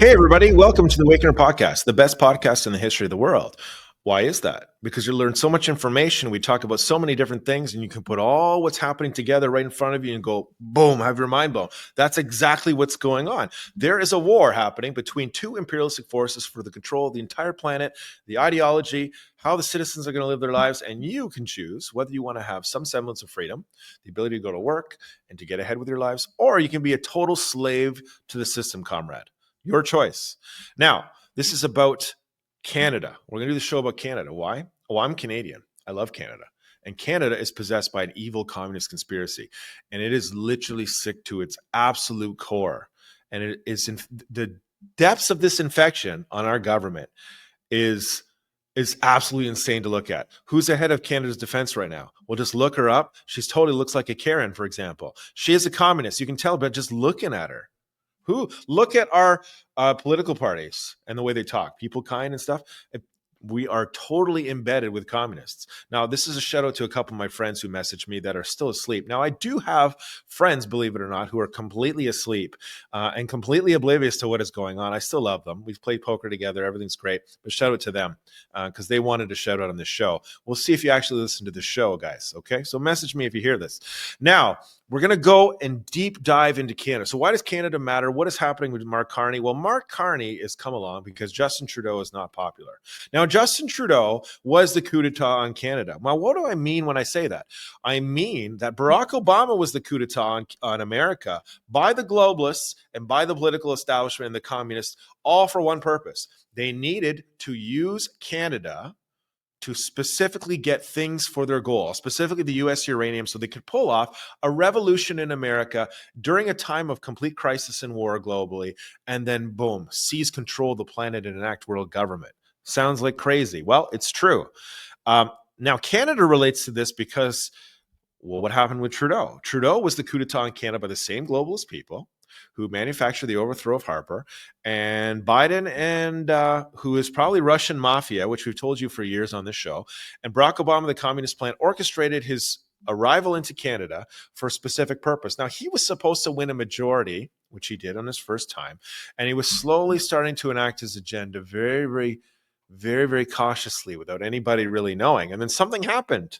Hey, everybody, welcome to the Awakener podcast, the best podcast in the history of the world. Why is that? Because you learn so much information. We talk about so many different things, and you can put all what's happening together right in front of you and go, boom, have your mind blown. That's exactly what's going on. There is a war happening between two imperialistic forces for the control of the entire planet, the ideology, how the citizens are going to live their lives, and you can choose whether you want to have some semblance of freedom, the ability to go to work and to get ahead with your lives, or you can be a total slave to the system, comrade. Your choice. Now, this is about Canada. We're going to do the show about Canada. Why? Oh, I'm Canadian. I love Canada. And Canada is possessed by an evil communist conspiracy. And it is literally sick to its absolute core. And it is in the depths of this infection on our government is absolutely insane to look at. Who's ahead of Canada's defense right now? Well, just look her up. She's totally looks like a Karen, for example. She is a communist. You can tell by just looking at her. Look at our political parties and the way they talk, people kind and stuff. We are totally embedded with communists. Now, this is a shout out to a couple of my friends who messaged me that are still asleep. Now, I do have friends, believe it or not, who are completely asleep and completely oblivious to what is going on. I still love them. We've played poker together. Everything's great. But shout out to them because they wanted to shout out on this show. We'll see if you actually listen to the show, guys. Okay? So message me if you hear this. Now, we're going to go and deep dive into Canada. So why does Canada matter? What is happening with Mark Carney? Well, Mark Carney has come along because Justin Trudeau is not popular. Now, Justin Trudeau was the coup d'etat on Canada. Now, what do I mean when I say that? I mean that Barack Obama was the coup d'etat on America by the globalists and by the political establishment and the communists, all for one purpose. They needed to use Canada to specifically get things for their goal, specifically the U.S. uranium, so they could pull off a revolution in America during a time of complete crisis and war globally, and then boom, seize control of the planet and enact world government. Sounds like crazy. Well, it's true. Now, Canada relates to this because, well, what happened with Trudeau? Trudeau was the coup d'etat in Canada by the same globalist people who manufactured the overthrow of Harper, and Biden, and who is probably Russian mafia, which we've told you for years on this show, and Barack Obama, the Communist Plan, orchestrated his arrival into Canada for a specific purpose. Now, he was supposed to win a majority, which he did on his first time, and he was slowly starting to enact his agenda very cautiously without anybody really knowing. And then something happened.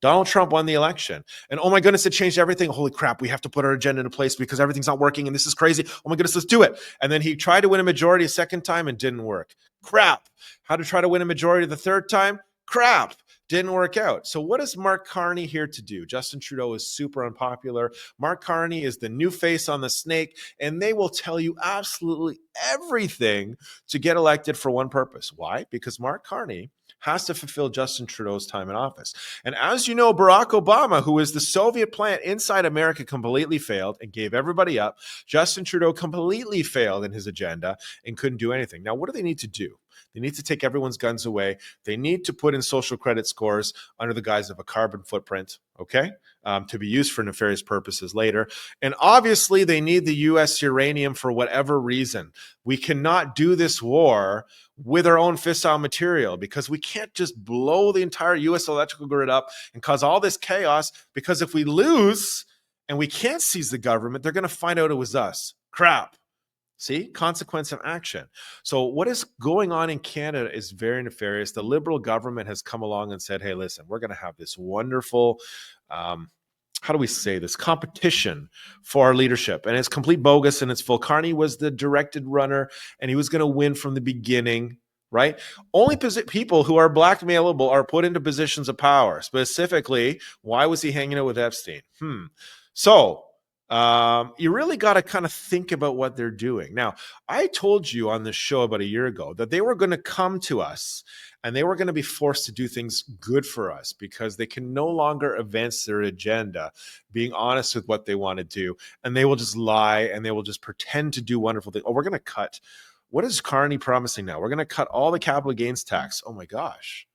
Donald Trump won the election. And oh my goodness, it changed everything. Holy crap, we have to put our agenda into place because everything's not working and this is crazy. Oh my goodness, let's do it. And then he tried to win a majority a second time and didn't work. Crap. How to try to win a majority the third time? Crap. Didn't work out. So what is Mark Carney here to do? Justin Trudeau is super unpopular. Mark Carney is the new face on the snake, and they will tell you absolutely everything to get elected for one purpose. Why? Because Mark Carney has to fulfill Justin Trudeau's time in office. And as you know, Barack Obama, who is the Soviet plant inside America, completely failed and gave everybody up. Justin Trudeau completely failed in his agenda and couldn't do anything. Now, what do they need to do? They need to take everyone's guns away. They need to put in social credit scores under the guise of a carbon footprint, okay, to be used for nefarious purposes later. And obviously, they need the U.S. uranium for whatever reason. We cannot do this war with our own fissile material because we can't just blow the entire U.S. electrical grid up and cause all this chaos, because if we lose and we can't seize the government, they're going to find out it was us. Crap. See, consequence of action. So what is going on in Canada is very nefarious. The Liberal government has come along and said, hey, listen, we're going to have this wonderful, how do we say this, competition for our leadership. And it's complete bogus and it's full. Carney was the directed runner and he was going to win from the beginning, right? Only people who are blackmailable are put into positions of power. Specifically, why was he hanging out with Epstein? So you really got to kind of think about what they're doing. Now, I told you on this show about a year ago that they were going to come to us and they were going to be forced to do things good for us because they can no longer advance their agenda, being honest with what they want to do. And they will just lie and they will just pretend to do wonderful things. Oh, we're going to cut. What is Carney promising now? We're going to cut all the capital gains tax. Oh my gosh.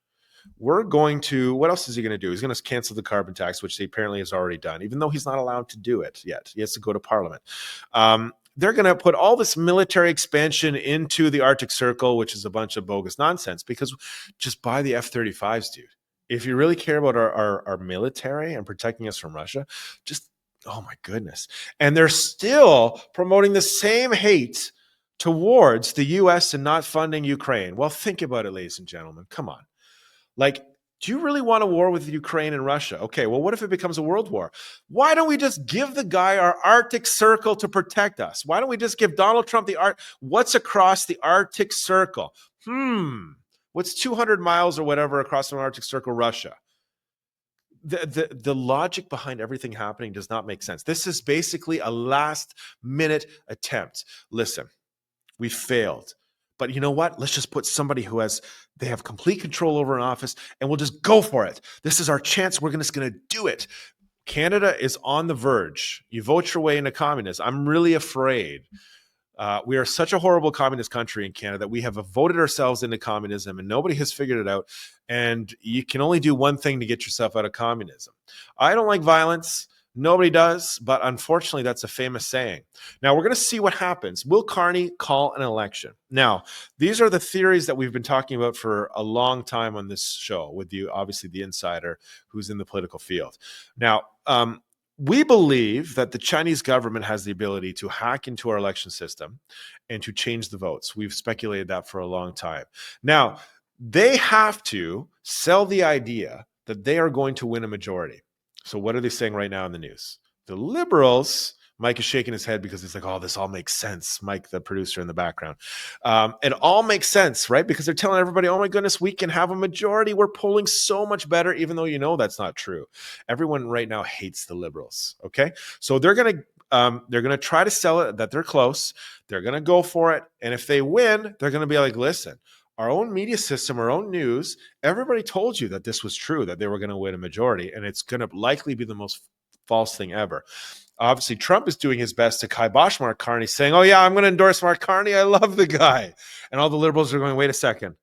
We're going to, what else is he going to do? He's going to cancel the carbon tax, which he apparently has already done, even though he's not allowed to do it yet. He has to go to Parliament. They're going to put all this military expansion into the Arctic Circle, which is a bunch of bogus nonsense, because just buy the F-35s, dude. If you really care about our military and protecting us from Russia, just, oh my goodness. And they're still promoting the same hate towards the US and not funding Ukraine. Well, think about it, ladies and gentlemen. Come on. Like, do you really want a war with Ukraine and Russia? Okay, well, what if it becomes a world war? Why don't we just give the guy our Arctic Circle to protect us? Why don't we just give Donald Trump what's across the Arctic Circle? What's 200 miles or whatever across the Arctic Circle, Russia? The logic behind everything happening does not make sense. This is basically a last minute attempt. Listen, we failed. But you know what? Let's just put somebody they have complete control over an office, and we'll just go for it. This is our chance. We're just going to do it. Canada is on the verge. You vote your way into communism. I'm really afraid. We are such a horrible communist country in Canada that we have voted ourselves into communism, and nobody has figured it out. And you can only do one thing to get yourself out of communism. I don't like violence. Nobody does, but unfortunately, that's a famous saying. Now, we're going to see what happens. Will Carney call an election? Now, these are the theories that we've been talking about for a long time on this show with you, obviously the insider who's in the political field. Now, we believe that the Chinese government has the ability to hack into our election system and to change the votes. We've speculated that for a long time. Now, they have to sell the idea that they are going to win a majority. So what are they saying right now in the news? The Liberals, Mike is shaking his head because he's like, oh, this all makes sense. Mike, the producer in the background. It all makes sense, right? Because they're telling everybody, oh my goodness, we can have a majority. We're polling so much better, even though you know that's not true. Everyone right now hates the Liberals, okay? So they're going to try to sell it that they're close. They're going to go for it. And if they win, they're going to be like, listen, our own media system, our own news, everybody told you that this was true, that they were going to win a majority, and it's going to likely be the most false thing ever. Obviously, Trump is doing his best to kibosh Mark Carney, saying, oh yeah, I'm going to endorse Mark Carney. I love the guy. And all the Liberals are going, wait a second.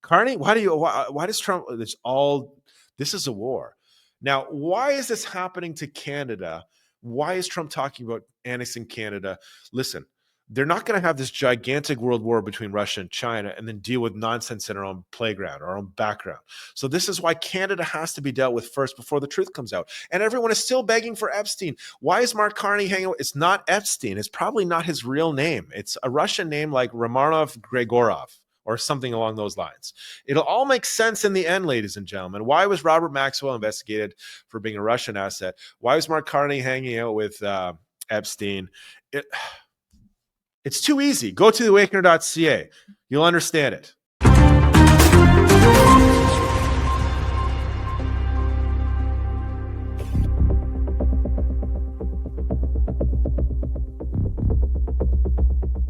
Carney, why does Trump, this is a war. Now, why is this happening to Canada? Why is Trump talking about annexing Canada? Listen, they're not going to have this gigantic world war between Russia and China and then deal with nonsense in our own playground, our own background. So this is why Canada has to be dealt with first before the truth comes out. And everyone is still begging for Epstein. Why is Mark Carney hanging out? It's not Epstein. It's probably not his real name. It's a Russian name like Romanov Gregorov or something along those lines. It'll all make sense in the end, ladies and gentlemen. Why was Robert Maxwell investigated for being a Russian asset? Why was Mark Carney hanging out with Epstein? It's too easy. Go to awakener.ca. You'll understand it.